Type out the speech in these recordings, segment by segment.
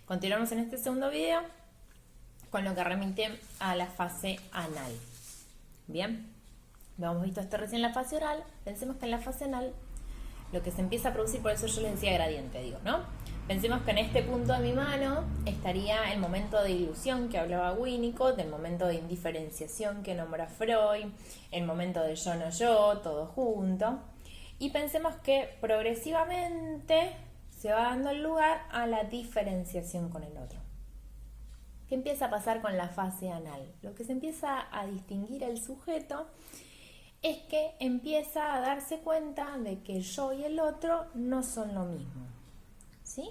Continuamos en este segundo video con lo que remite a la fase anal. Bien, lo hemos visto esto recién en la fase oral. Pensemos que en la fase anal lo que se empieza a producir, por eso yo les decía gradiente, digo, ¿no? Pensemos que en este punto de mi mano estaría el momento de ilusión que hablaba Winnicott, el momento de indiferenciación que nombra Freud, el momento de yo no yo, todo junto. Y pensemos que progresivamente se va dando el lugar a la diferenciación con el otro. ¿Qué empieza a pasar con la fase anal? Lo que se empieza a distinguir el sujeto es que empieza a darse cuenta de que yo y el otro no son lo mismo, ¿sí?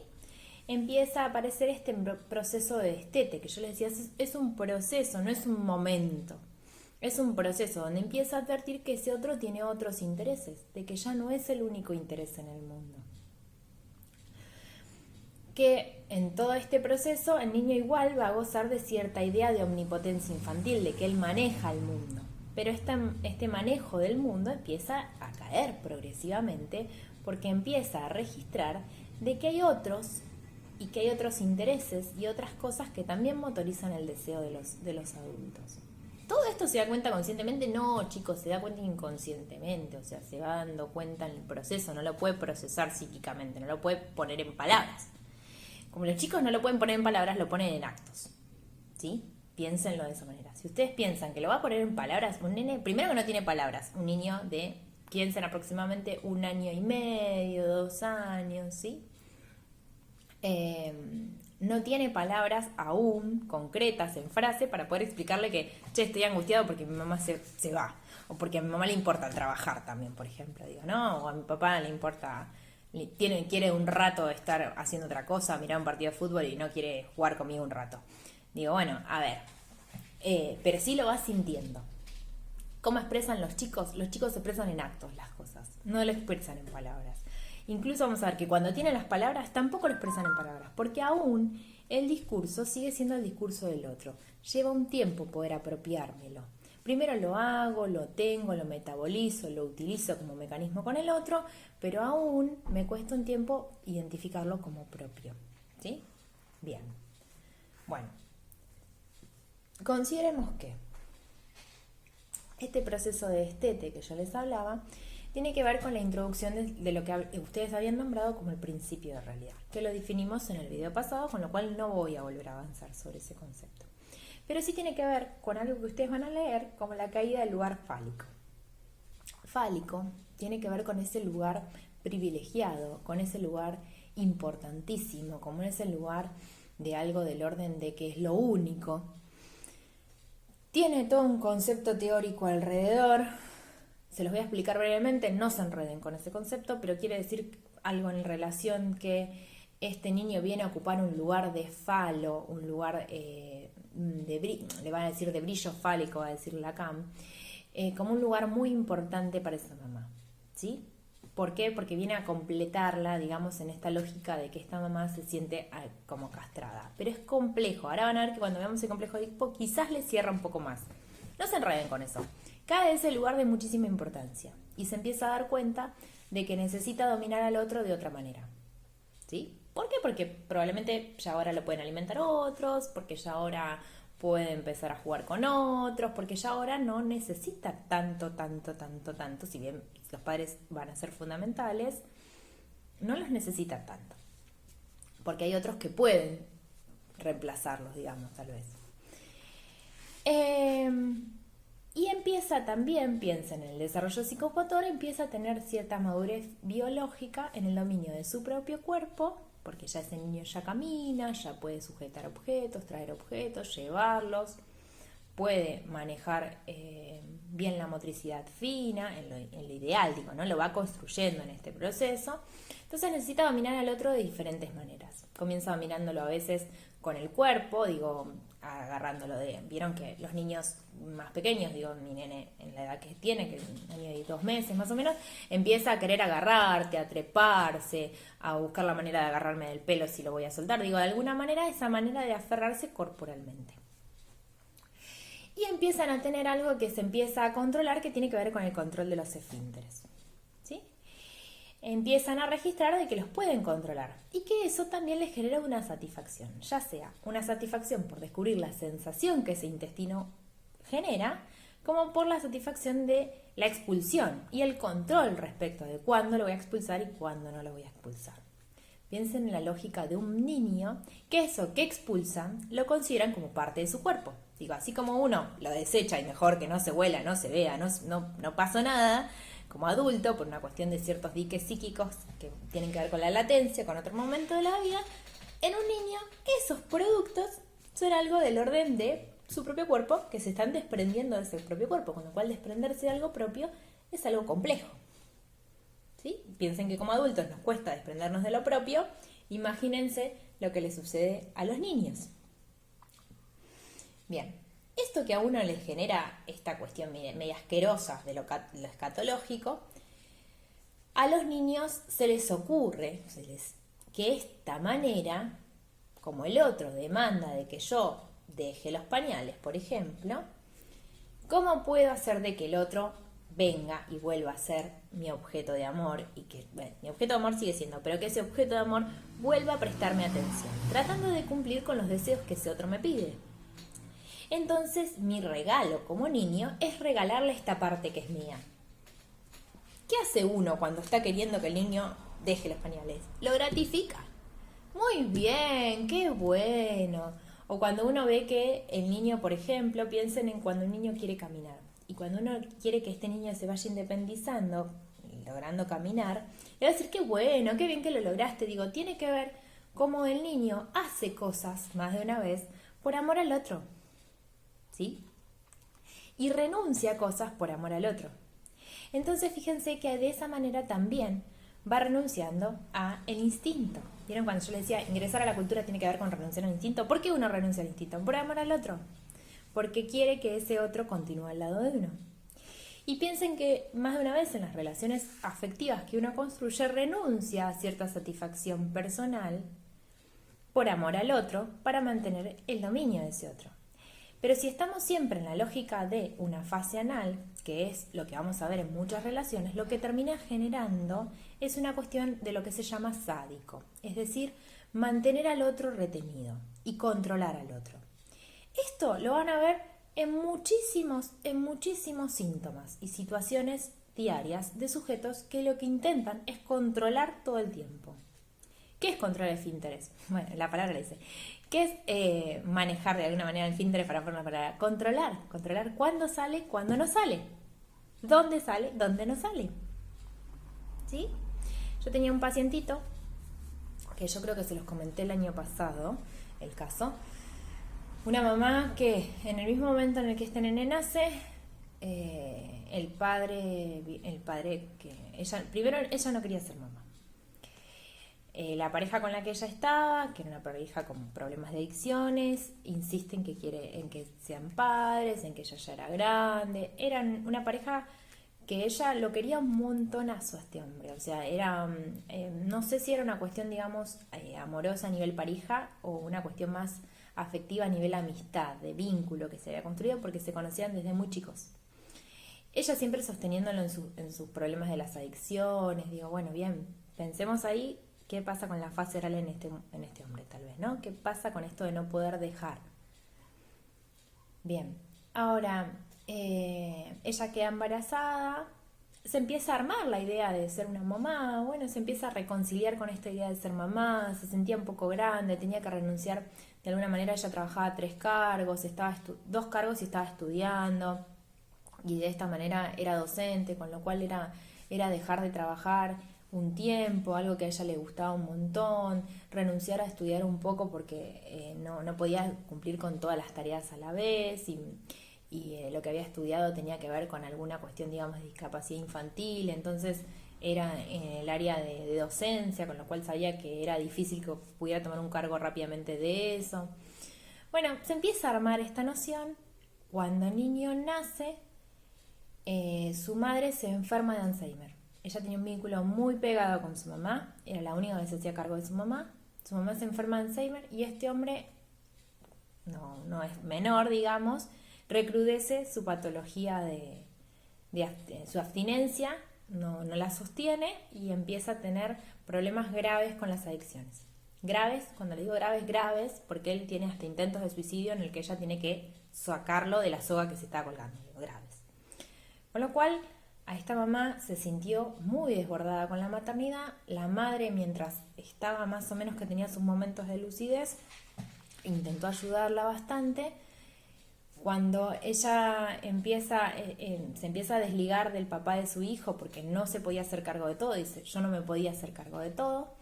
Empieza a aparecer este proceso de destete, que yo les decía, es un proceso, no es un momento. Es un proceso donde empieza a advertir que ese otro tiene otros intereses, de que ya no es el único interés en el mundo. Que en todo este proceso el niño igual va a gozar de cierta idea de omnipotencia infantil, de que él maneja el mundo. Pero este manejo del mundo empieza a caer progresivamente porque empieza a registrar de que hay otros y que hay otros intereses y otras cosas que también motorizan el deseo de los adultos. ¿Todo esto se da cuenta conscientemente? No, chicos, se da cuenta inconscientemente, o sea, se va dando cuenta en el proceso, no lo puede procesar psíquicamente, no lo puede poner en palabras. Como los chicos no lo pueden poner en palabras, lo ponen en actos, ¿sí? Piénsenlo de esa manera. Si ustedes piensan que lo va a poner en palabras, un nene, primero que no tiene palabras, un niño de, piensen aproximadamente 1 año y medio, 2 años, ¿sí? No tiene palabras aún concretas en frase para poder explicarle que, che, estoy angustiado porque mi mamá se va, o porque a mi mamá le importa trabajar también, por ejemplo, digo, ¿no? O a mi papá le importa, quiere un rato estar haciendo otra cosa, mirar un partido de fútbol y no quiere jugar conmigo un rato. Digo, bueno, a ver, pero sí lo vas sintiendo. ¿Cómo expresan los chicos? Los chicos expresan en actos las cosas, no lo expresan en palabras. Incluso vamos a ver que cuando tienen las palabras tampoco lo expresan en palabras, porque aún el discurso sigue siendo el discurso del otro. Lleva un tiempo poder apropiármelo. Primero lo hago, lo tengo, lo metabolizo, lo utilizo como mecanismo con el otro, pero aún me cuesta un tiempo identificarlo como propio. ¿Sí? Bien. Bueno, consideremos que este proceso de destete que yo les hablaba tiene que ver con la introducción de lo que ustedes habían nombrado como el principio de realidad, que lo definimos en el video pasado, con lo cual no voy a volver a avanzar sobre ese concepto. Pero sí tiene que ver con algo que ustedes van a leer como la caída del lugar fálico. Fálico tiene que ver con ese lugar privilegiado, con ese lugar importantísimo, como ese lugar de algo del orden de que es lo único. Tiene todo un concepto teórico alrededor. Se los voy a explicar brevemente, no se enreden con ese concepto, pero quiere decir algo en relación que este niño viene a ocupar un lugar de falo, un lugar le van a decir de brillo fálico, va a decir Lacan, como un lugar muy importante para esa mamá, ¿sí? ¿Por qué? Porque viene a completarla, digamos, en esta lógica de que esta mamá se siente como castrada. Pero es complejo. Ahora van a ver que cuando veamos el complejo de Edipo quizás le cierra un poco más. No se enreden con eso. Cae ese lugar de muchísima importancia y se empieza a dar cuenta de que necesita dominar al otro de otra manera. ¿Sí? ¿Por qué? Porque probablemente ya ahora lo pueden alimentar otros, porque ya ahora puede empezar a jugar con otros, porque ya ahora no necesita tanto, si bien los padres van a ser fundamentales, no los necesita tanto, porque hay otros que pueden reemplazarlos, digamos, tal vez. Y empieza también, piensa en el desarrollo psicomotor, empieza a tener cierta madurez biológica en el dominio de su propio cuerpo, porque ya ese niño ya camina, ya puede sujetar objetos, traer objetos, llevarlos, puede manejar bien la motricidad fina, en lo ideal, digo, ¿no? Lo va construyendo en este proceso. Entonces necesita dominar al otro de diferentes maneras. Comienza dominándolo a veces con el cuerpo, digo, agarrándolo vieron que los niños más pequeños, digo, mi nene en la edad que tiene, que es un año y 2 meses más o menos, empieza a querer agarrarte, a treparse, a buscar la manera de agarrarme del pelo si lo voy a soltar, digo, de alguna manera esa manera de aferrarse corporalmente. Y empiezan a tener algo que se empieza a controlar que tiene que ver con el control de los esfínteres, ¿sí? empiezan a registrar de que los pueden controlar y que eso también les genera una satisfacción, ya sea una satisfacción por descubrir la sensación que ese intestino genera, como por la satisfacción de la expulsión y el control respecto de cuándo lo voy a expulsar y cuándo no lo voy a expulsar. Piensen en la lógica de un niño que eso que expulsan lo consideran como parte de su cuerpo. Digo, así como uno lo desecha y mejor que no se huela, no se vea, no pasó nada, como adulto, por una cuestión de ciertos diques psíquicos que tienen que ver con la latencia, con otro momento de la vida, en un niño esos productos son algo del orden de su propio cuerpo, que se están desprendiendo de ese propio cuerpo, con lo cual desprenderse de algo propio es algo complejo. ¿Sí? Piensen que como adultos nos cuesta desprendernos de lo propio, imagínense lo que le sucede a los niños. Bien, esto que a uno le genera esta cuestión media asquerosa de lo escatológico, a los niños se les ocurre que esta manera, como el otro demanda de que yo deje los pañales, por ejemplo, ¿cómo puedo hacer de que el otro venga y vuelva a ser mi objeto de amor? Y que, bueno, mi objeto de amor sigue siendo, pero que ese objeto de amor vuelva a prestarme atención, tratando de cumplir con los deseos que ese otro me pide. Entonces, mi regalo como niño es regalarle esta parte que es mía. ¿Qué hace uno cuando está queriendo que el niño deje los pañales? Lo gratifica. Muy bien, qué bueno. O cuando uno ve que el niño, por ejemplo, piensen en cuando un niño quiere caminar. Y cuando uno quiere que este niño se vaya independizando, logrando caminar, le va a decir, qué bueno, qué bien que lo lograste. Digo, tiene que ver cómo el niño hace cosas más de una vez por amor al otro. ¿Sí? Y renuncia a cosas por amor al otro. Entonces fíjense que de esa manera también va renunciando a el instinto. ¿Vieron cuando yo les decía ingresar a la cultura tiene que ver con renunciar al instinto? ¿Por qué uno renuncia al instinto? Por amor al otro. Porque quiere que ese otro continúe al lado de uno. Y piensen que más de una vez en las relaciones afectivas que uno construye renuncia a cierta satisfacción personal por amor al otro para mantener el dominio de ese otro. Pero si estamos siempre en la lógica de una fase anal, que es lo que vamos a ver en muchas relaciones, lo que termina generando es una cuestión de lo que se llama sádico, es decir, mantener al otro retenido y controlar al otro. Esto lo van a ver en muchísimos síntomas y situaciones diarias de sujetos que lo que intentan es controlar todo el tiempo. ¿Qué es controlar el esfínteres? Bueno, la palabra dice. ¿Qué es manejar de alguna manera el esfínteres para poner una palabra? Controlar cuándo sale, cuándo no sale. ¿Dónde sale, dónde no sale? ¿Sí? Yo tenía un pacientito, que yo creo que se los comenté el año pasado, el caso. Una mamá que en el mismo momento en el que este nene nace, el padre que ella no quería ser mamá. La pareja con la que ella estaba, que era una pareja con problemas de adicciones, insiste en que sean padres, en que ella ya era grande. Eran una pareja que ella lo quería un montonazo a este hombre. O sea, era, no sé si era una cuestión, digamos, amorosa a nivel pareja o una cuestión más afectiva a nivel amistad, de vínculo que se había construido porque se conocían desde muy chicos. Ella siempre sosteniéndolo en sus problemas de las adicciones. Digo, bueno, bien, pensemos ahí. ¿Qué pasa con la fase oral en este hombre, tal vez, ¿no? ¿Qué pasa con esto de no poder dejar? Bien, ahora, ella queda embarazada, se empieza a armar la idea de ser una mamá, bueno, se empieza a reconciliar con esta idea de ser mamá, se sentía un poco grande, tenía que renunciar, de alguna manera ella trabajaba 3 cargos, 2 cargos y estaba estudiando, y de esta manera era docente, con lo cual era dejar de trabajar un tiempo, algo que a ella le gustaba un montón, renunciar a estudiar un poco porque no podía cumplir con todas las tareas a la vez y lo que había estudiado tenía que ver con alguna cuestión, digamos, de discapacidad infantil, entonces era en el área de docencia, con lo cual sabía que era difícil que pudiera tomar un cargo rápidamente de eso. Bueno, se empieza a armar esta noción. Cuando el niño nace, su madre se enferma de Alzheimer. Ella tenía un vínculo muy pegado con su mamá, era la única que se hacía cargo de su mamá se enferma de Alzheimer y este hombre, no es menor, digamos, recrudece su patología de su abstinencia no la sostiene y empieza a tener problemas graves con las adicciones. Graves, cuando le digo graves, graves, porque él tiene hasta intentos de suicidio en el que ella tiene que sacarlo de la soga que se está colgando, digo, graves. Con lo cual, a esta mamá se sintió muy desbordada con la maternidad. La madre, mientras estaba más o menos que tenía sus momentos de lucidez, intentó ayudarla bastante. Cuando ella se empieza a desligar del papá de su hijo porque no se podía hacer cargo de todo, dice, yo no me podía hacer cargo de todo.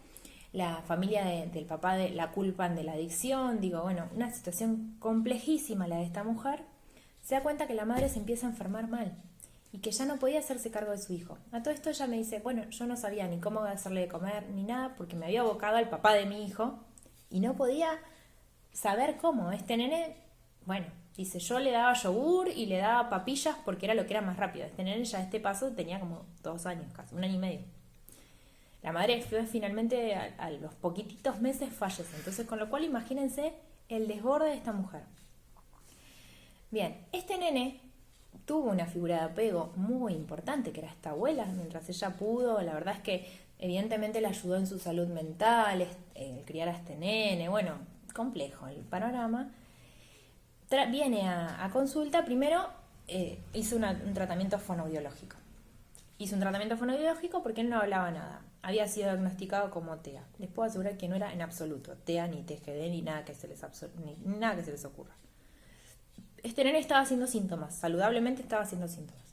La familia del papá la culpan de la adicción, digo, bueno, una situación complejísima la de esta mujer. Se da cuenta que la madre se empieza a enfermar mal y que ya no podía hacerse cargo de su hijo. A todo esto ella me dice, bueno, yo no sabía ni cómo hacerle de comer ni nada porque me había abocado al papá de mi hijo y no podía saber cómo. Este nene, bueno, dice, yo le daba yogur y le daba papillas porque era lo que era más rápido. Este nene ya a este paso tenía como 2 años casi, 1 año y medio. La madre finalmente a los poquititos meses fallece. Entonces, con lo cual imagínense el desborde de esta mujer. Bien, este nene tuvo una figura de apego muy importante, que era esta abuela, mientras ella pudo. La verdad es que evidentemente le ayudó en su salud mental, criar a este nene. Bueno, complejo el panorama. Viene a consulta, primero hizo un tratamiento fonoaudiológico. Hizo un tratamiento fonoaudiológico porque él no hablaba nada. Había sido diagnosticado como TEA. Les puedo asegurar que no era en absoluto TEA, ni TGD, ni nada que se les ocurra. Este nene estaba haciendo síntomas, saludablemente estaba haciendo síntomas.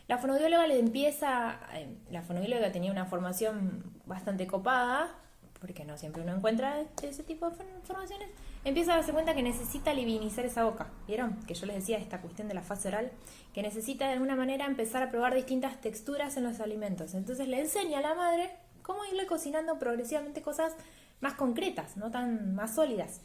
La fonoaudióloga la fonoaudióloga tenía una formación bastante copada, porque no siempre uno encuentra ese tipo de formaciones, empieza a darse cuenta que necesita livinizar esa boca. ¿Vieron? Que yo les decía esta cuestión de la fase oral, que necesita de alguna manera empezar a probar distintas texturas en los alimentos. Entonces le enseña a la madre cómo irle cocinando progresivamente cosas más concretas, más sólidas,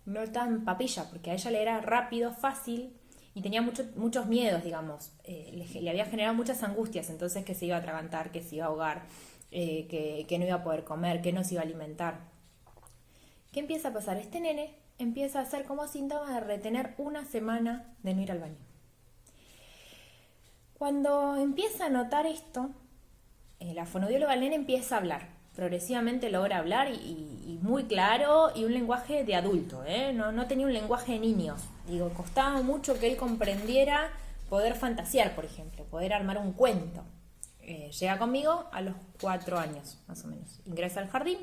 no tan papilla, porque a ella le era rápido, fácil, y tenía muchos miedos, digamos. Le había generado muchas angustias, entonces que se iba a atragantar, que se iba a ahogar, que no iba a poder comer, que no se iba a alimentar. ¿Qué empieza a pasar? Este nene empieza a hacer como síntomas de retener 1 semana de no ir al baño. Cuando empieza a notar esto, la fonoaudióloga del nene empieza a hablar. Progresivamente logra hablar y muy claro y un lenguaje de adulto, no tenía un lenguaje de niños. Digo, costaba mucho que él comprendiera poder fantasear, por ejemplo, poder armar un cuento. Llega conmigo a los 4 años, más o menos. Ingresa al jardín.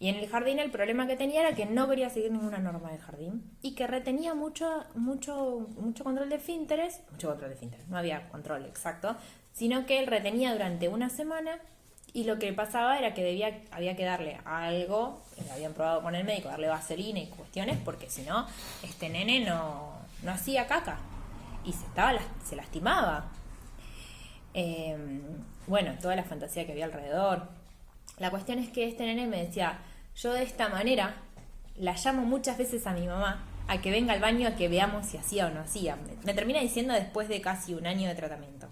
Y en el jardín el problema que tenía era que no quería seguir ninguna norma del jardín y que retenía mucho control de esfínteres, no había control exacto, sino que él retenía durante 1 semana y lo que pasaba era que había que darle algo, habían probado con el médico, darle vaselina y cuestiones, porque si no, este nene no hacía caca y se lastimaba. Bueno, toda la fantasía que había alrededor. La cuestión es que este nene me decía, yo de esta manera la llamo muchas veces a mi mamá a que venga al baño a que veamos si hacía o no hacía. Me termina diciendo después de casi 1 año de tratamiento.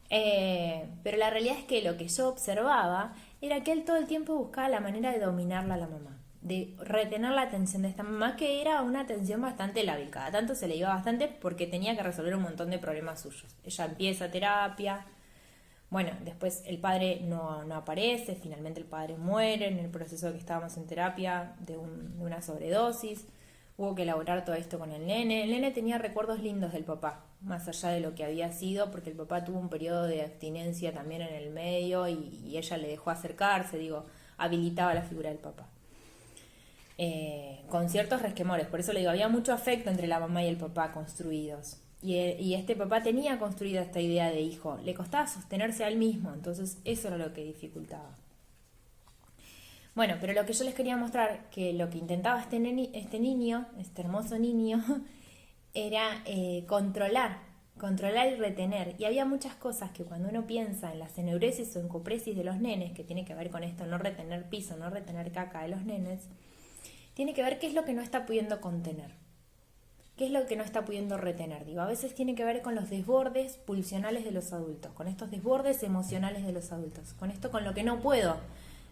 Pero la realidad es que lo que yo observaba era que él todo el tiempo buscaba la manera de dominarla a la mamá, de retener la atención de esta mamá, que era una atención bastante lábil. Cada tanto se le iba bastante porque tenía que resolver un montón de problemas suyos. Ella empieza terapia. Bueno, después el padre no aparece, finalmente el padre muere en el proceso de que estábamos en terapia de una sobredosis. Hubo que elaborar todo esto con el nene. El nene tenía recuerdos lindos del papá, más allá de lo que había sido, porque el papá tuvo un periodo de abstinencia también en el medio y ella le dejó acercarse, habilitaba la figura del papá. Con ciertos resquemores, por eso le digo, había mucho afecto entre la mamá y el papá construidos. Y este papá tenía construida esta idea de hijo, le costaba sostenerse a él mismo, entonces eso era lo que dificultaba. Bueno, pero lo que yo les quería mostrar, que lo que intentaba este niño, este hermoso niño, era controlar y retener. Y había muchas cosas que cuando uno piensa en las eneuresis o encopresis de los nenes, que tiene que ver con esto, no retener piso, no retener caca de los nenes, tiene que ver qué es lo que no está pudiendo contener. ¿Qué es lo que no está pudiendo retener? A veces tiene que ver con los desbordes pulsionales de los adultos, con estos desbordes emocionales de los adultos, con esto con lo que no puedo.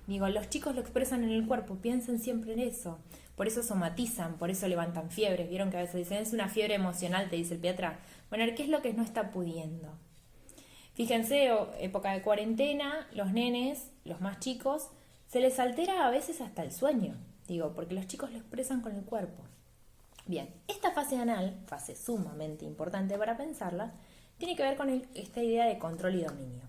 Los chicos lo expresan en el cuerpo, piensen siempre en eso. Por eso somatizan, por eso levantan fiebres. ¿Vieron que a veces dicen, es una fiebre emocional, te dice el pediatra? Bueno, ¿qué es lo que no está pudiendo? Fíjense, época de cuarentena, los nenes, los más chicos, se les altera a veces hasta el sueño, digo, porque los chicos lo expresan con el cuerpo. Bien, esta fase anal, fase sumamente importante para pensarla, tiene que ver con esta idea de control y dominio.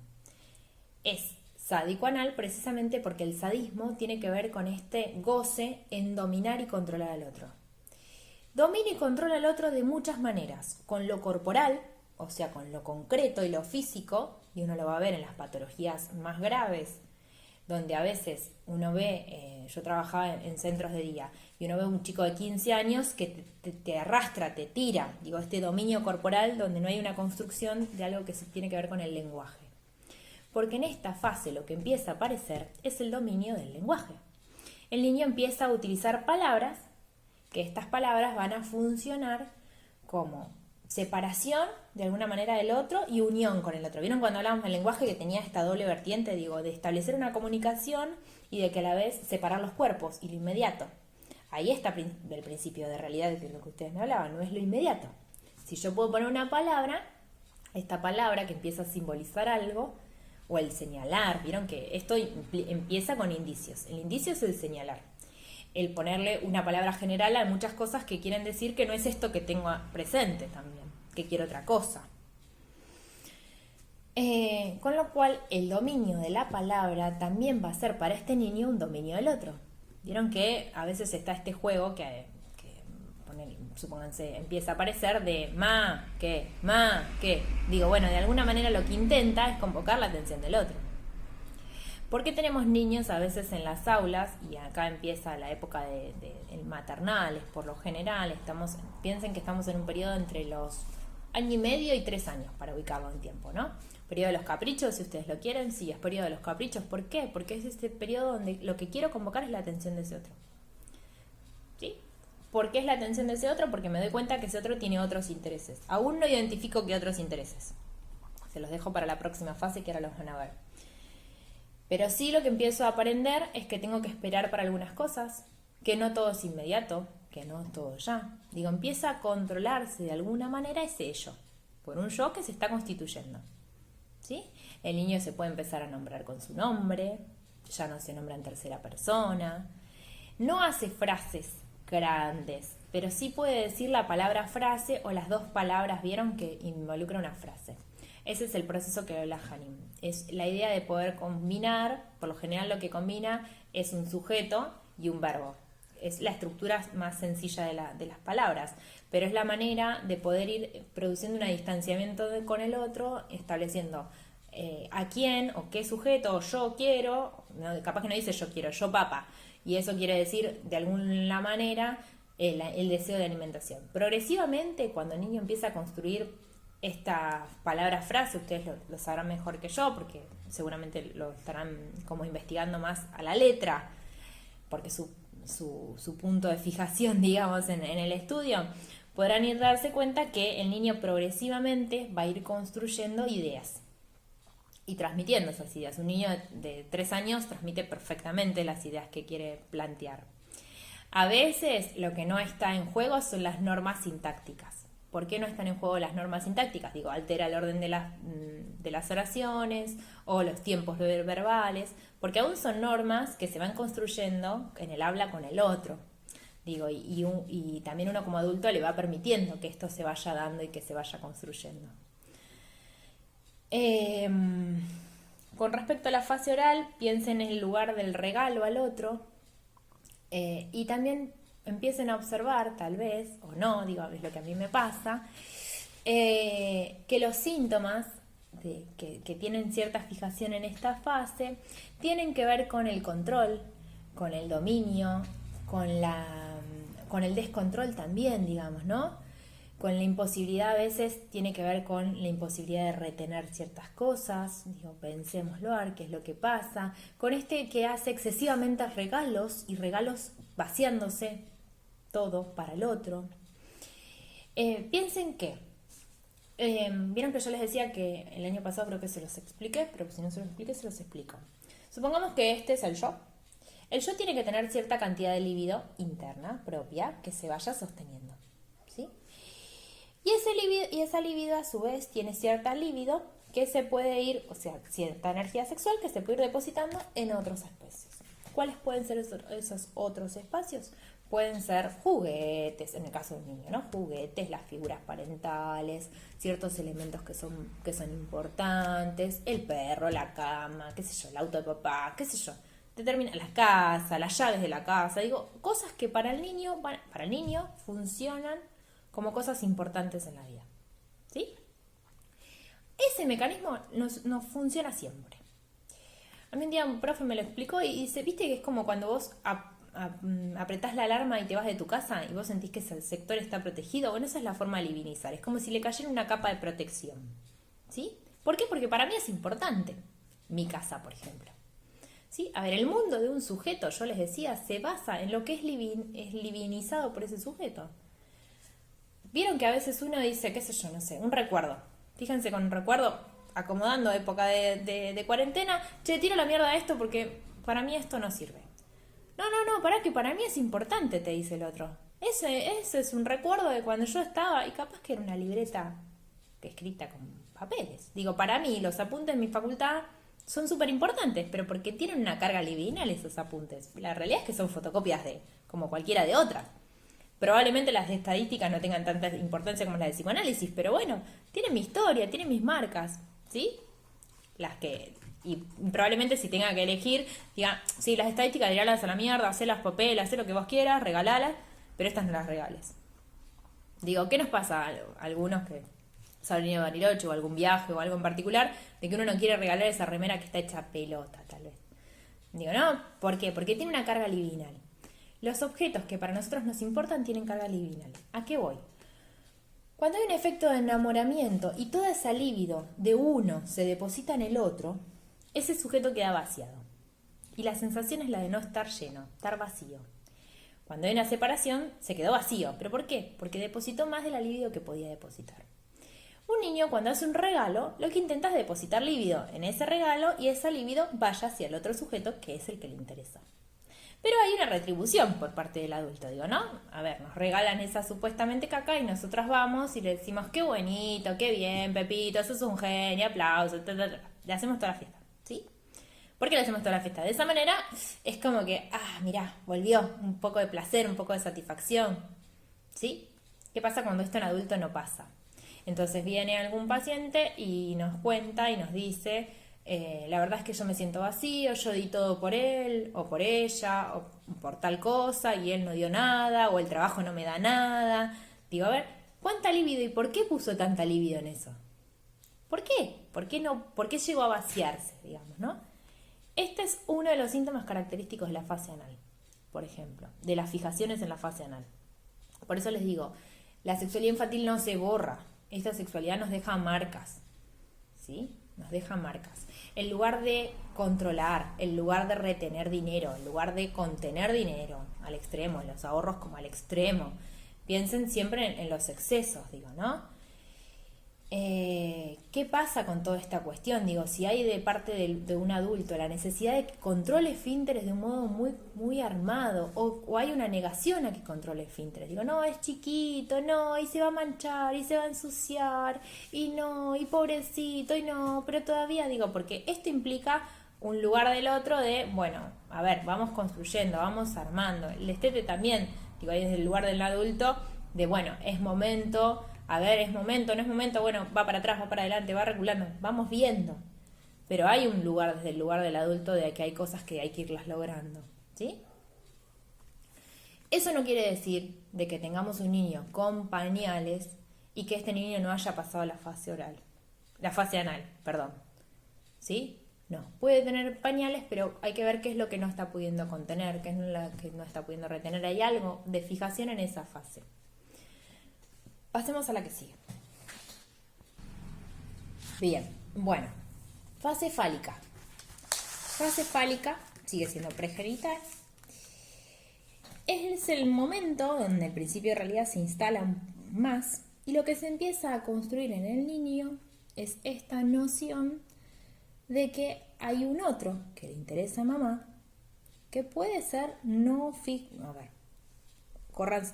Es sádico anal precisamente porque el sadismo tiene que ver con este goce en dominar y controlar al otro. Domina y controla al otro de muchas maneras, con lo corporal, o sea, con lo concreto y lo físico, y uno lo va a ver en las patologías más graves, donde a veces uno ve, yo trabajaba en centros de día, y uno ve un chico de 15 años que te arrastra, te tira, digo, este dominio corporal donde no hay una construcción de algo que tiene que ver con el lenguaje. Porque en esta fase lo que empieza a aparecer es el dominio del lenguaje. El niño empieza a utilizar palabras, que estas palabras van a funcionar como separación de alguna manera del otro y unión con el otro. ¿Vieron cuando hablábamos del lenguaje que tenía esta doble vertiente, digo, de establecer una comunicación y de que a la vez separar los cuerpos y lo inmediato? Ahí está el principio de realidad de lo que ustedes me hablaban, no es lo inmediato. Si yo puedo poner una palabra, esta palabra que empieza a simbolizar algo, o el señalar, vieron que esto empieza con indicios. El indicio es el señalar. El ponerle una palabra general a muchas cosas que quieren decir que no es esto que tengo presente también, que quiero otra cosa. Con lo cual, el dominio de la palabra también va a ser para este niño un dominio del otro. Vieron que a veces está este juego que supónganse, empieza a aparecer de ma, que. Digo, bueno, de alguna manera lo que intenta es convocar la atención del otro. ¿Por qué tenemos niños a veces en las aulas? Y acá empieza la época del maternales, por lo general. Piensen que estamos en un periodo entre los 1 año y medio y 3 años, para ubicarlo en tiempo, ¿no? Periodo de los caprichos, si ustedes lo quieren, sí, es periodo de los caprichos. ¿Por qué? Porque es este periodo donde lo que quiero convocar es la atención de ese otro. ¿Sí? ¿Por qué es la atención de ese otro? Porque me doy cuenta que ese otro tiene otros intereses. Aún no identifico qué otros intereses. Se los dejo para la próxima fase que ahora los van a ver. Pero sí lo que empiezo a aprender es que tengo que esperar para algunas cosas, que no todo es inmediato, que no todo ya. Digo, empieza a controlarse de alguna manera ese yo, por un yo que se está constituyendo. ¿Sí? El niño se puede empezar a nombrar con su nombre, ya no se nombra en tercera persona, no hace frases grandes, pero sí puede decir la palabra frase o las dos palabras, vieron que involucra una frase. Ese es el proceso que habla Hanim. Es la idea de poder combinar, por lo general lo que combina es un sujeto y un verbo. Es la estructura más sencilla de las palabras, pero es la manera de poder ir produciendo un distanciamiento con el otro, estableciendo a quién o qué sujeto, o yo quiero, no, capaz que no dice yo quiero, yo papá, y eso quiere decir de alguna manera el deseo de alimentación. Progresivamente, cuando el niño empieza a construir esta palabra frase, ustedes lo sabrán mejor que yo, porque seguramente lo estarán como investigando más a la letra, porque su punto de fijación, digamos, en el estudio, podrán ir darse cuenta que el niño progresivamente va a ir construyendo ideas y transmitiendo esas ideas. Un niño de 3 años transmite perfectamente las ideas que quiere plantear. A veces lo que no está en juego son las normas sintácticas. ¿Por qué no están en juego las normas sintácticas? Digo, altera el orden de las oraciones o los tiempos verbales, porque aún son normas que se van construyendo en el habla con el otro. Digo, y también uno como adulto le va permitiendo que esto se vaya dando y que se vaya construyendo. Con respecto a la fase oral, piensen en el lugar del regalo al otro y también empiecen a observar, tal vez, o no, digo, es lo que a mí me pasa, que los síntomas que tienen cierta fijación en esta fase tienen que ver con el control, con el dominio, con el descontrol también, digamos, ¿no? Con la imposibilidad, a veces tiene que ver con la imposibilidad de retener ciertas cosas, digo, pensémoslo, a ver qué es lo que pasa, con este que hace excesivamente regalos y regalos vaciándose todo para el otro. Piensen que, vieron que yo les decía que el año pasado creo que se los expliqué, pero si no se los expliqué, se los explico. Supongamos que este es el yo. El yo tiene que tener cierta cantidad de libido interna, propia, que se vaya sosteniendo, ¿sí? Y esa libido a su vez tiene cierta libido que se puede ir, o sea, cierta energía sexual que se puede ir depositando en otros espacios. ¿Cuáles pueden ser esos otros espacios? Pueden ser juguetes, en el caso de un niño, ¿no? Juguetes, las figuras parentales, ciertos elementos que son importantes, el perro, la cama, qué sé yo, el auto de papá, qué sé yo. Determina la casa, las llaves de la casa, digo, cosas que para el niño funcionan como cosas importantes en la vida. ¿Sí? Ese mecanismo no funciona siempre. A mí un día un profe me lo explicó y dice, viste que es como cuando vos apretás la alarma y te vas de tu casa y vos sentís que ese sector está protegido. Bueno, esa es la forma de divinizar. Es como si le cayera una capa de protección. ¿Sí? ¿Por qué? Porque para mí es importante mi casa, por ejemplo. ¿Sí? A ver, el mundo de un sujeto, yo les decía, se basa en lo que es divinizado por ese sujeto. Vieron que a veces uno dice, qué sé yo, no sé, un recuerdo. Fíjense con un recuerdo, acomodando época de cuarentena, tiro la mierda a esto porque para mí esto no sirve. No, pará que para mí es importante, te dice el otro. Ese es un recuerdo de cuando yo estaba, y capaz que era una libreta escrita con papeles. Digo, para mí los apuntes en mi facultad son súper importantes, pero porque tienen una carga libidinal esos apuntes. La realidad es que son fotocopias como cualquiera de otras. Probablemente las de estadísticas no tengan tanta importancia como las de psicoanálisis, pero bueno, tienen mi historia, tienen mis marcas, ¿sí? Y probablemente si tenga que elegir, diga, sí, las estadísticas, tiralas a la mierda, hacé las papeles, hacé lo que vos quieras, regalalas, pero estas no las regales. Digo, ¿qué nos pasa a algunos que se han venido a Bariloche o algún viaje o algo en particular, de que uno no quiere regalar esa remera que está hecha pelota, tal vez? Digo, no, ¿por qué? Porque tiene una carga libidinal. Los objetos que para nosotros nos importan tienen carga libidinal. ¿A qué voy? Cuando hay un efecto de enamoramiento y toda esa libido de uno se deposita en el otro, ese sujeto queda vaciado. Y la sensación es la de no estar lleno, estar vacío. Cuando hay una separación, se quedó vacío. ¿Pero por qué? Porque depositó más de la libido que podía depositar. Un niño cuando hace un regalo, lo que intenta es depositar libido en ese regalo y esa libido vaya hacia el otro sujeto que es el que le interesa. Pero hay una retribución por parte del adulto, digo, ¿no? A ver, nos regalan esa supuestamente caca y nosotras vamos y le decimos, qué bonito, qué bien, Pepito, sos un genio, aplausos, le hacemos toda la fiesta, ¿sí? ¿Por qué le hacemos toda la fiesta? De esa manera es como que, mirá, volvió, un poco de placer, un poco de satisfacción, ¿sí? ¿Qué pasa cuando esto en adulto no pasa? Entonces viene algún paciente y nos cuenta y nos dice, la verdad es que yo me siento vacío, yo di todo por él o por ella o por tal cosa y él no dio nada o el trabajo no me da nada. Digo, a ver, ¿cuánta libido y por qué puso tanta libido en eso? ¿Por qué? ¿Por qué llegó a vaciarse, digamos, no? Este es uno de los síntomas característicos de la fase anal, por ejemplo, de las fijaciones en la fase anal. Por eso les digo, la sexualidad infantil no se borra, esta sexualidad nos deja marcas, ¿sí? Nos deja marcas. En lugar de controlar, en lugar de retener dinero, en lugar de contener dinero al extremo, en los ahorros como al extremo, piensen siempre en los excesos, digo, ¿no? ¿Qué pasa con toda esta cuestión? Digo, si hay de parte de un adulto la necesidad de que controle esfínteres de un modo muy, muy armado, o hay una negación a que controle esfínteres. Digo, no, es chiquito, no, y se va a manchar, y se va a ensuciar, y no, y pobrecito, y no, pero todavía, digo, porque esto implica un lugar del otro de, bueno, a ver, vamos construyendo, vamos armando. El estete también, digo, ahí desde el lugar del adulto, de, bueno, es momento... A ver, es momento, no es momento, bueno, va para atrás, va para adelante, va regulando, vamos viendo. Pero hay un lugar, desde el lugar del adulto, de que hay cosas que hay que irlas logrando, ¿sí? Eso no quiere decir de que tengamos un niño con pañales y que este niño no haya pasado la fase anal, perdón, ¿sí? No, puede tener pañales, pero hay que ver qué es lo que no está pudiendo contener, qué es lo que no está pudiendo retener. Hay algo de fijación en esa fase. Pasemos a la que sigue. Bien, bueno, fase fálica. Fase fálica sigue siendo pregenital. Es el momento donde el principio de realidad se instala más y lo que se empieza a construir en el niño es esta noción de que hay un otro que le interesa a mamá, que puede ser no fijo. A ver.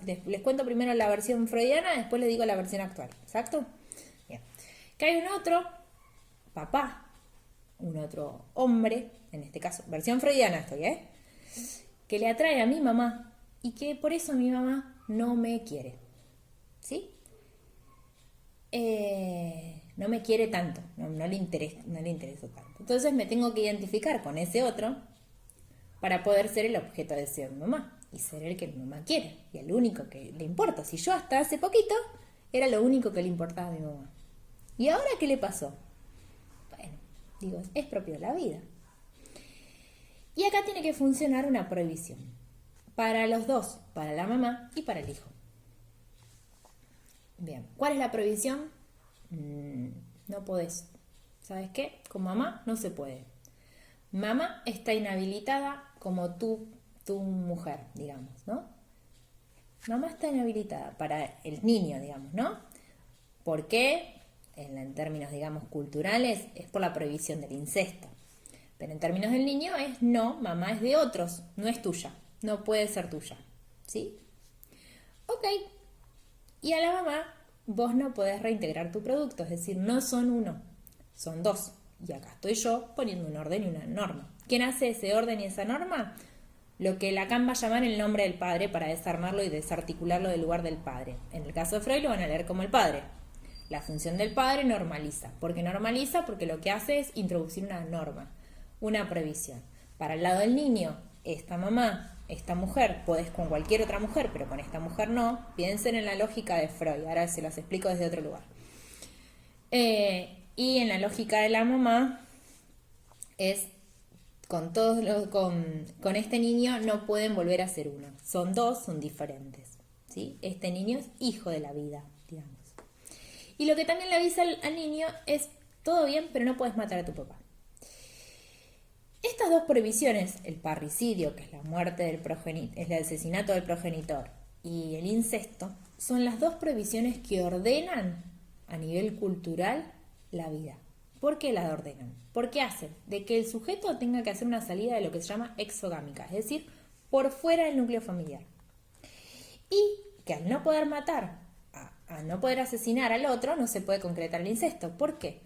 Les cuento primero la versión freudiana, después les digo la versión actual. ¿Exacto? Bien. Que hay un otro papá, un otro hombre, en este caso, versión freudiana estoy, que le atrae a mi mamá y que por eso mi mamá no me quiere, ¿sí? No me quiere tanto, no le intereso tanto. Entonces me tengo que identificar con ese otro para poder ser el objeto de deseo de mi mamá y ser el que mi mamá quiere y el único que le importa. Si yo hasta hace poquito era lo único que le importaba a mi mamá. ¿Y ahora qué le pasó? Bueno, digo, es propio de la vida. Y acá tiene que funcionar una prohibición para los dos, para la mamá y para el hijo. Bien, ¿cuál es la prohibición? No podés. ¿Sabes qué? Con mamá no se puede. Mamá está inhabilitada como tu mujer, digamos, ¿no? Mamá está inhabilitada para el niño, digamos, ¿no? ¿Por qué? En términos, digamos, culturales, es por la prohibición del incesto. Pero en términos del niño es no, mamá es de otros, no es tuya, no puede ser tuya, ¿sí? Ok. Y a la mamá vos no podés reintegrar tu producto, es decir, no son uno, son dos. Y acá estoy yo poniendo un orden y una norma. ¿Quién hace ese orden y esa norma? Lo que Lacan va a llamar el nombre del padre para desarmarlo y desarticularlo del lugar del padre. En el caso de Freud lo van a leer como el padre. La función del padre normaliza. ¿Por qué normaliza? Porque lo que hace es introducir una norma, una prohibición. Para el lado del niño, esta mamá, esta mujer, podés con cualquier otra mujer, pero con esta mujer no. Piensen en la lógica de Freud, ahora se las explico desde otro lugar. Y en la lógica de la mamá es con este niño no pueden volver a ser uno. Son dos, son diferentes, ¿sí? Este niño es hijo de la vida, digamos. Y lo que también le avisa al niño es todo bien, pero no puedes matar a tu papá. Estas dos prohibiciones, el parricidio, que es la muerte del progenitor, es el asesinato del progenitor, y el incesto, son las dos prohibiciones que ordenan a nivel cultural la vida. ¿Por qué las ordenan? Porque hacen de que el sujeto tenga que hacer una salida de lo que se llama exogámica, es decir, por fuera del núcleo familiar. Y que al no poder matar, al no poder asesinar al otro, no se puede concretar el incesto. ¿Por qué?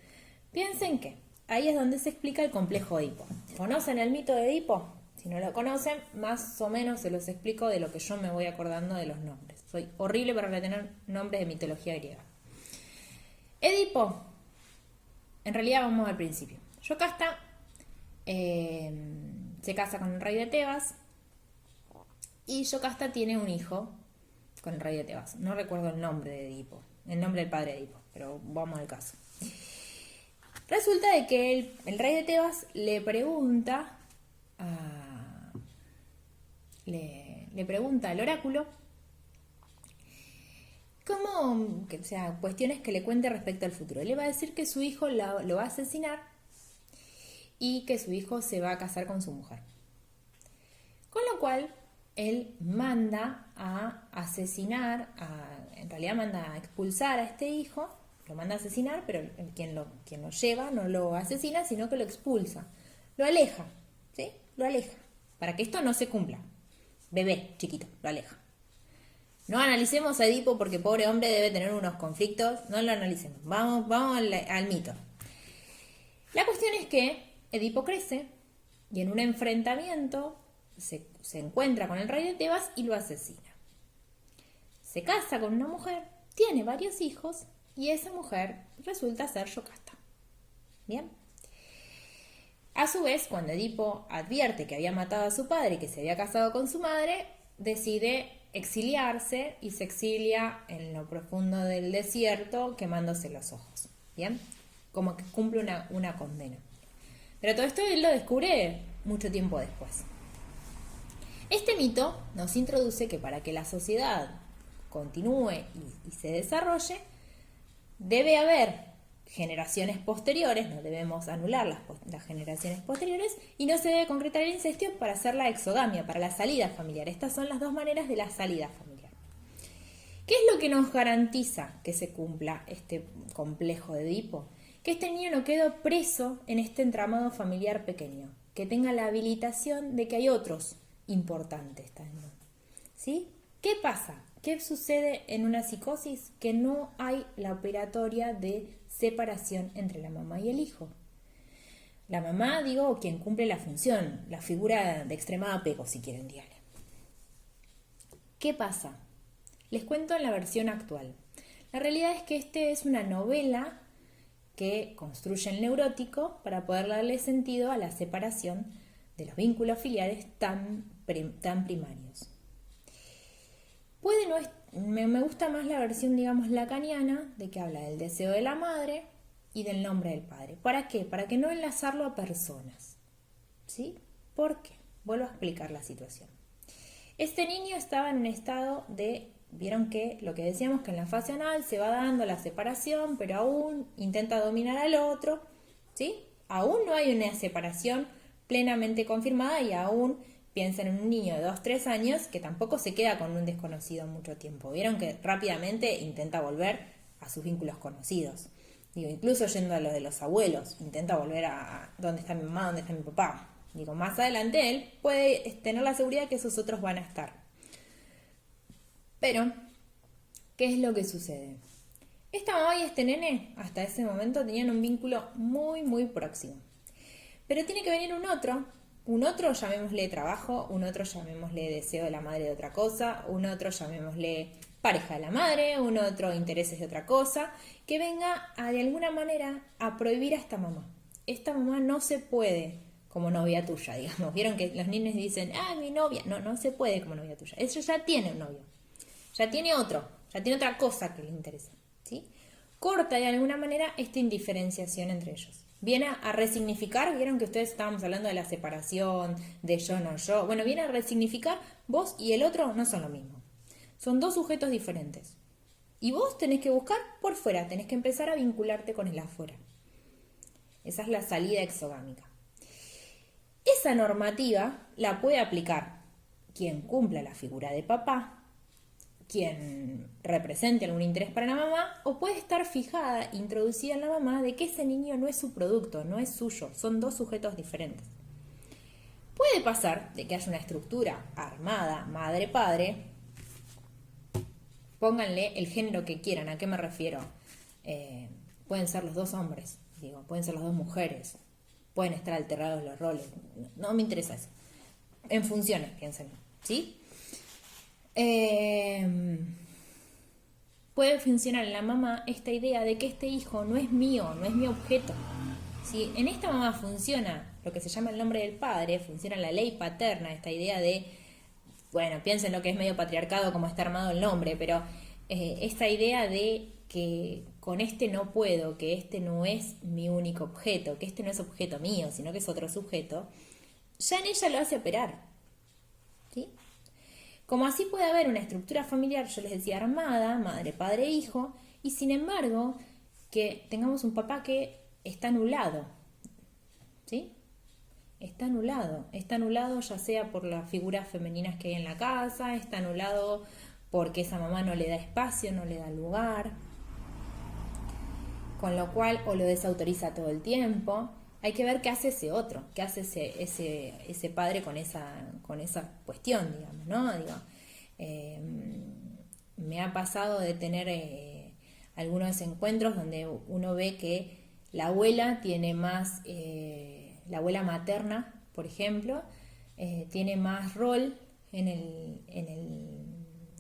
Piensen que ahí es donde se explica el complejo de Edipo. ¿Conocen el mito de Edipo? Si no lo conocen, más o menos se los explico de lo que yo me voy acordando de los nombres. Soy horrible para retener nombres de mitología griega. Edipo, en realidad vamos al principio. Yocasta se casa con el rey de Tebas y Yocasta tiene un hijo con el rey de Tebas. No recuerdo el nombre de Edipo, el nombre del padre de Edipo, pero vamos al caso. Resulta de que el rey de Tebas le pregunta le pregunta al oráculo cuestiones que le cuente respecto al futuro. Le va a decir que su hijo lo va a asesinar y que su hijo se va a casar con su mujer. Con lo cual, él manda a asesinar, en realidad manda a expulsar a este hijo, lo manda a asesinar, pero quien lo lleva no lo asesina, sino que lo expulsa. Lo aleja, ¿sí? Lo aleja, para que esto no se cumpla. Bebé, chiquito, lo aleja. No analicemos a Edipo porque pobre hombre debe tener unos conflictos, no lo analicemos, vamos al mito. La cuestión es que Edipo crece y en un enfrentamiento se encuentra con el rey de Tebas y lo asesina. Se casa con una mujer, tiene varios hijos y esa mujer resulta ser Yocasta. Bien. A su vez, cuando Edipo advierte que había matado a su padre y que se había casado con su madre, decide exiliarse y se exilia en lo profundo del desierto quemándose los ojos. Bien. Como que cumple una condena. Pero todo esto él lo descubre mucho tiempo después. Este mito nos introduce que para que la sociedad continúe y se desarrolle, debe haber generaciones posteriores, no debemos anular las generaciones posteriores, y no se debe concretar el incesto para hacer la exogamia, para la salida familiar. Estas son las dos maneras de la salida familiar. ¿Qué es lo que nos garantiza que se cumpla este complejo de Edipo? Que este niño no quede preso en este entramado familiar pequeño, que tenga la habilitación de que hay otros importantes también. ¿Sí? ¿Qué pasa? ¿Qué sucede en una psicosis? Que no hay la operatoria de separación entre la mamá y el hijo. La mamá, digo, quien cumple la función, la figura de extremado apego, si quieren, díganle. ¿Qué pasa? Les cuento en la versión actual. La realidad es que este es una novela que construye el neurótico para poder darle sentido a la separación de los vínculos filiales tan primarios. Me gusta más la versión, digamos, lacaniana, de que habla del deseo de la madre y del nombre del padre. ¿Para qué? Para que no enlazarlo a personas. ¿Sí? ¿Por qué? Vuelvo a explicar la situación. Este niño estaba en un estado de... Vieron que lo que decíamos, que en la fase anal se va dando la separación, pero aún intenta dominar al otro, ¿sí? Aún no hay una separación plenamente confirmada y aún piensan en un niño de 2-3 años que tampoco se queda con un desconocido mucho tiempo. Vieron que rápidamente intenta volver a sus vínculos conocidos. Digo, incluso yendo a lo de los abuelos, intenta volver a dónde está mi mamá, dónde está mi papá. Digo, más adelante él puede tener la seguridad que esos otros van a estar. Pero, ¿qué es lo que sucede? Esta mamá y este nene, hasta ese momento, tenían un vínculo muy, muy próximo. Pero tiene que venir un otro llamémosle trabajo, un otro llamémosle deseo de la madre de otra cosa, un otro llamémosle pareja de la madre, un otro intereses de otra cosa, que venga de alguna manera a prohibir a esta mamá. Esta mamá no se puede como novia tuya, digamos. Vieron que los niños dicen, mi novia. No, no se puede como novia tuya. Ella ya tiene un novio. Ya tiene otra cosa que le interesa, ¿sí? Corta de alguna manera esta indiferenciación entre ellos. Viene a resignificar, vieron que ustedes estábamos hablando de la separación, de yo no yo. Bueno, viene a resignificar, vos y el otro no son lo mismo. Son dos sujetos diferentes. Y vos tenés que buscar por fuera, tenés que empezar a vincularte con el afuera. Esa es la salida exogámica. Esa normativa la puede aplicar quien cumpla la figura de papá, quien represente algún interés para la mamá, o puede estar fijada, introducida en la mamá, de que ese niño no es su producto, no es suyo, son dos sujetos diferentes. Puede pasar de que haya una estructura armada, madre-padre, pónganle el género que quieran, ¿a qué me refiero? Pueden ser los dos hombres, pueden ser las dos mujeres, pueden estar alterados los roles, no me interesa eso. En funciones, piensen, ¿sí? Puede funcionar en la mamá esta idea de que este hijo no es mío, no es mi objeto. Si en esta mamá funciona lo que se llama el nombre del padre, funciona la ley paterna, esta idea de, bueno, piensen lo que es medio patriarcado como está armado el nombre, pero esta idea de que con este no puedo, que este no es mi único objeto, que este no es objeto mío, sino que es otro sujeto, ya en ella lo hace operar, ¿sí? Como así puede haber una estructura familiar, yo les decía, armada, madre, padre, hijo, y sin embargo que tengamos un papá que está anulado, ¿sí? Está anulado ya sea por las figuras femeninas que hay en la casa, está anulado porque esa mamá no le da espacio, no le da lugar, con lo cual o lo desautoriza todo el tiempo. Hay que ver qué hace ese otro, qué hace ese padre con esa cuestión, digamos, ¿no? Me ha pasado de tener algunos encuentros donde uno ve que la abuela tiene más, la abuela materna, por ejemplo, tiene más rol en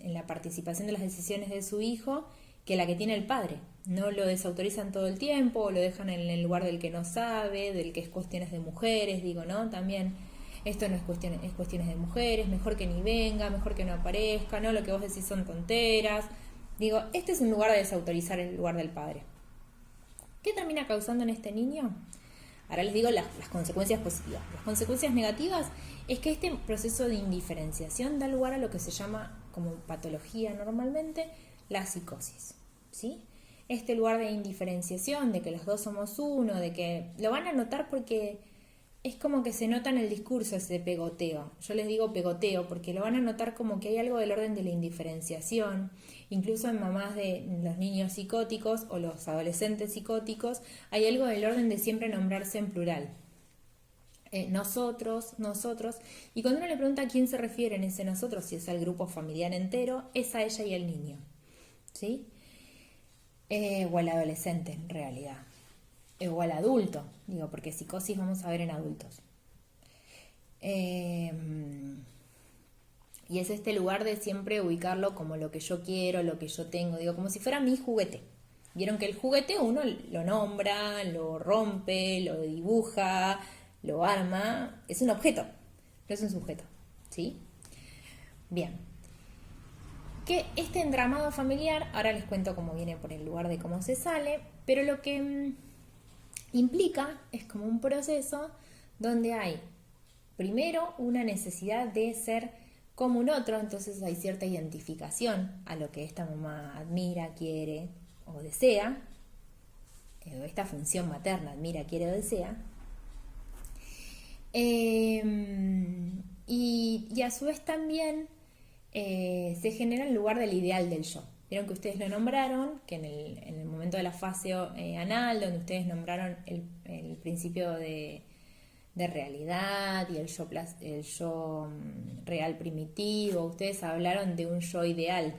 la participación de las decisiones de su hijo que la que tiene el padre. No lo desautorizan todo el tiempo, o lo dejan en el lugar del que no sabe, del que es cuestiones de mujeres, ¿no? También esto no es cuestiones de mujeres, mejor que ni venga, mejor que no aparezca, ¿no? Lo que vos decís son tonteras. Este es un lugar de desautorizar el lugar del padre. ¿Qué termina causando en este niño? Ahora les digo las consecuencias positivas. Las consecuencias negativas es que este proceso de indiferenciación da lugar a lo que se llama, como patología normalmente, la psicosis, ¿sí? Este lugar de indiferenciación, de que los dos somos uno, de que lo van a notar porque es como que se nota en el discurso ese pegoteo. Yo les digo pegoteo porque lo van a notar como que hay algo del orden de la indiferenciación. Incluso en mamás de los niños psicóticos o los adolescentes psicóticos hay algo del orden de siempre nombrarse en plural. Nosotros, y cuando uno le pregunta a quién se refiere en ese nosotros, si es al grupo familiar entero, es a ella y al niño, ¿sí? O al adolescente en realidad. o al adulto, digo, porque psicosis vamos a ver en adultos. Y es este lugar de siempre ubicarlo como lo que yo quiero, lo que yo tengo, digo, como si fuera mi juguete. Vieron que el juguete uno lo nombra, lo rompe, lo dibuja, lo arma, es un objeto, no es un sujeto, ¿sí? Bien. Que este entramado familiar, ahora les cuento cómo viene por el lugar de cómo se sale, pero lo que implica es como un proceso donde hay primero una necesidad de ser como un otro, entonces hay cierta identificación a lo que esta mamá admira, quiere o desea, esta función materna admira, quiere o desea, y a su vez también se genera el lugar del ideal del yo. Vieron que ustedes lo nombraron, que en el momento de la fase anal, donde ustedes nombraron el principio de realidad y el yo real primitivo, ustedes hablaron de un yo ideal.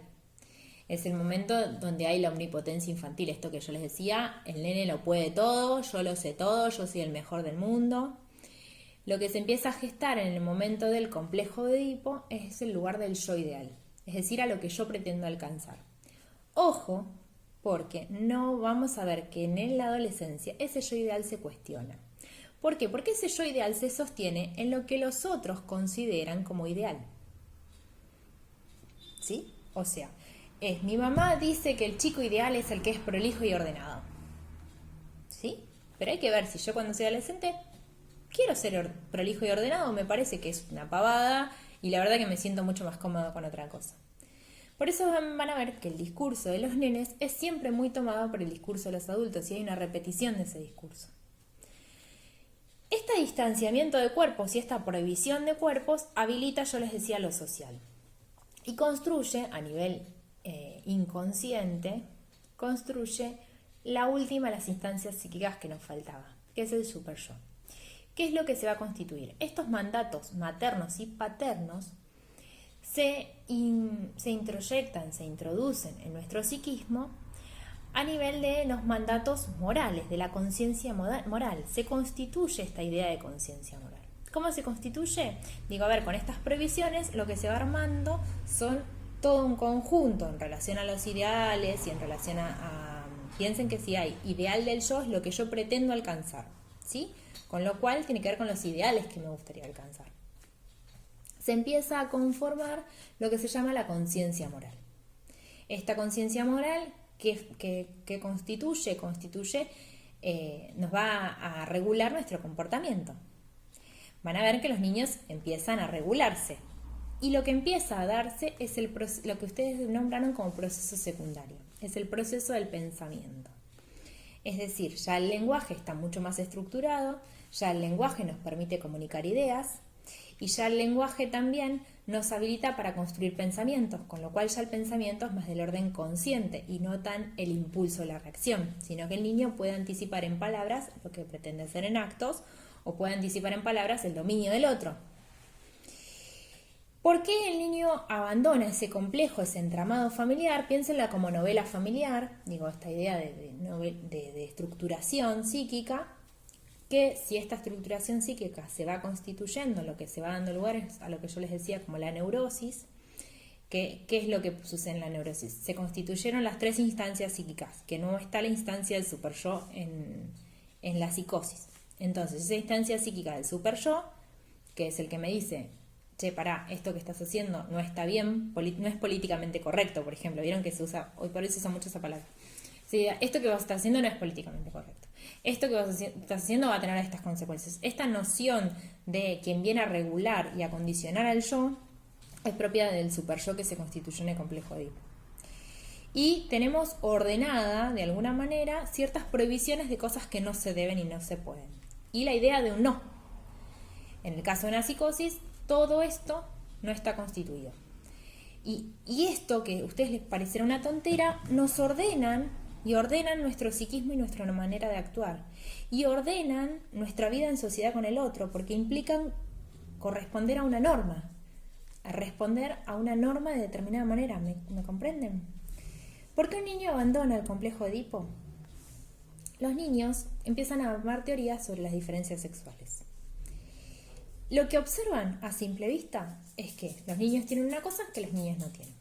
Es el momento donde hay la omnipotencia infantil, esto que yo les decía, el nene lo puede todo, yo lo sé todo, yo soy el mejor del mundo. Lo que se empieza a gestar en el momento del complejo de Edipo es el lugar del yo ideal, es decir, a lo que yo pretendo alcanzar. Ojo, porque no vamos a ver que en la adolescencia ese yo ideal se cuestiona. ¿Por qué? Porque ese yo ideal se sostiene en lo que los otros consideran como ideal. ¿Sí? O sea, mi mamá dice que el chico ideal es el que es prolijo y ordenado. ¿Sí? Pero hay que ver si yo cuando soy adolescente quiero ser prolijo y ordenado, me parece que es una pavada y la verdad que me siento mucho más cómodo con otra cosa. Por eso van a ver que el discurso de los nenes es siempre muy tomado por el discurso de los adultos y hay una repetición de ese discurso. Este distanciamiento de cuerpos y esta prohibición de cuerpos habilita, yo les decía, lo social y construye a nivel inconsciente, construye la última de las instancias psíquicas que nos faltaba, que es el super yo. ¿Qué es lo que se va a constituir? Estos mandatos maternos y paternos se introyectan, se introducen en nuestro psiquismo a nivel de los mandatos morales, de la conciencia moral. Se constituye esta idea de conciencia moral. ¿Cómo se constituye? Digo, a ver, con estas previsiones lo que se va armando son todo un conjunto en relación a los ideales y en relación piensen que si hay ideal del yo es lo que yo pretendo alcanzar, ¿sí? Con lo cual tiene que ver con los ideales que me gustaría alcanzar. Se empieza a conformar lo que se llama la conciencia moral. Esta conciencia moral que constituye nos va a regular nuestro comportamiento. Van a ver que los niños empiezan a regularse. Y lo que empieza a darse es lo que ustedes nombraron como proceso secundario. Es el proceso del pensamiento. Es decir, ya el lenguaje está mucho más estructurado, ya el lenguaje nos permite comunicar ideas y ya el lenguaje también nos habilita para construir pensamientos, con lo cual ya el pensamiento es más del orden consciente y no tan el impulso o la reacción, sino que el niño puede anticipar en palabras lo que pretende hacer en actos o puede anticipar en palabras el dominio del otro. ¿Por qué el niño abandona ese complejo, ese entramado familiar? Piénsenla como novela familiar, digo, esta idea de estructuración psíquica, que si esta estructuración psíquica se va constituyendo, lo que se va dando lugar es a lo que yo les decía como la neurosis. ¿Qué es lo que sucede en la neurosis? Se constituyeron las tres instancias psíquicas, que no está la instancia del super yo en la psicosis. Entonces, esa instancia psíquica del super yo, que es el que me dice, che, pará, esto que estás haciendo no está bien, no es políticamente correcto, por ejemplo. Vieron que se usa, hoy por eso se usa mucho esa palabra. Sí, esto que vos estás haciendo no es políticamente correcto. Esto que vos estás haciendo va a tener estas consecuencias. Esta noción de quien viene a regular y a condicionar al yo es propia del super yo que se constituyó en el complejo de Edipo. Y tenemos ordenada, de alguna manera, ciertas prohibiciones de cosas que no se deben y no se pueden. Y la idea de un no. En el caso de una psicosis, todo esto no está constituido. Y esto que a ustedes les parecerá una tontera, nos ordenan nuestro psiquismo y nuestra manera de actuar. Y ordenan nuestra vida en sociedad con el otro, porque implican corresponder a una norma. A responder a una norma de determinada manera. ¿Me comprenden? ¿Por qué un niño abandona el complejo de Edipo? los niños empiezan a armar teorías sobre las diferencias sexuales. Lo que observan a simple vista es que los niños tienen una cosa que las niñas no tienen.